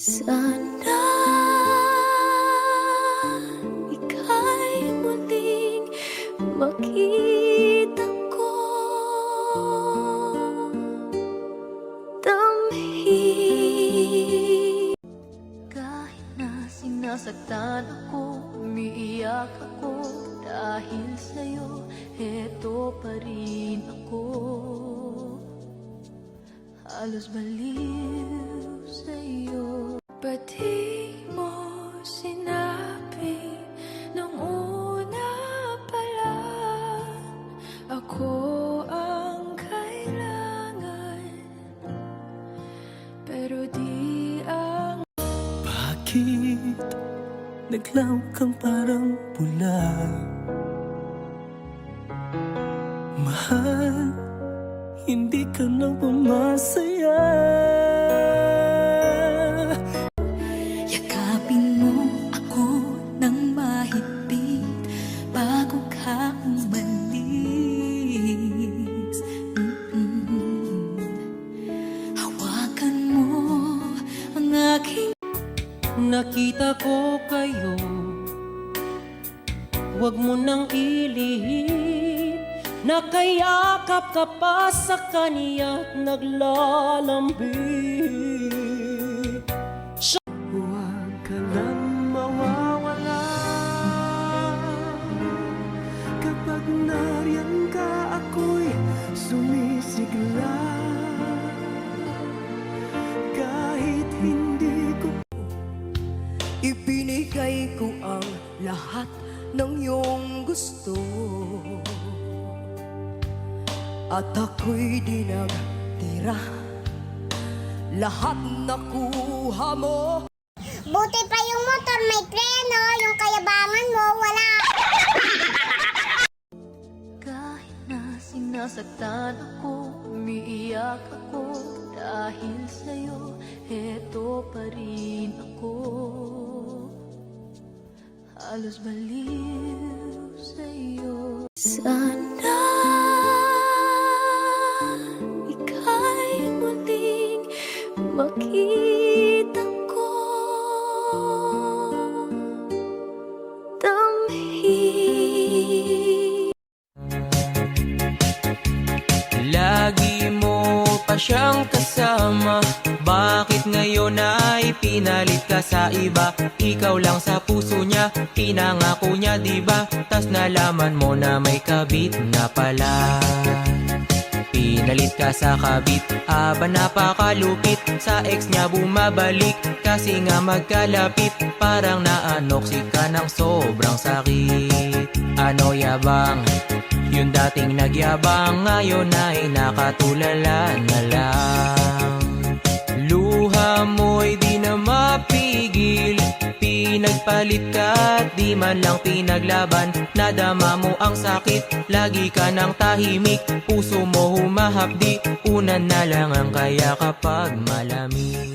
Sana ika'y muling makita ko, damhin. Kahit na sinasaktan ako, umiiyak ako, dahil sa'yo, eto pa rin ako. Halos baliw sa'yo. Ba't di mo sinabi nung una pa lang ako ang kailangan, pero di ang... Bakit naglaw kang parang pula? Mahal, hindi ka na pumasaya. Yakapin mo ako ng mahigpit bago ka umalis. Hawakan mo ang aking... Nakita ko kayo, huwag mo nang ilihim. Nakayakap ka pa sa kaniya't naglalambing. Huwag ka lang mawawala. Kapag nariyan ka, ako'y sumisigla. Kahit hindi ko Ibinigay ko ang lahat ng iyong gusto, at ako'y di nagtira, lahat nakuha mo. Buti pa yung motor may preno, yung kayabangan mo wala. Kahit na sinasaktan ako, umiiyak ako, dahil sa'yo, eto pa rin ako. Halos baliw sa'yo. Sana ika'y muling makita ko, damhin. Lagi mo pa siyang kasama, bakit ngayon ay pinalit ka sa iba? Ikaw lang sa puso niya, pinangako niya diba? Tas nalaman mo na may kabit na pala. Pinalit ka sa kabit, aba napakalupit. Sa ex niya bumabalik, kasi nga magkalapit. Parang naanoksik ka ng sobrang sakit. Ano yabang? Yung dating nagyabang, ngayon ay nakatulala na lang. Luha mo'y di na mapigil, pinagpalit ka at di man lang pinaglaban. Nadama mo ang sakit, lagi ka nang tahimik. Puso mo humahapdi, unan na lang ang kaya kapag malamig.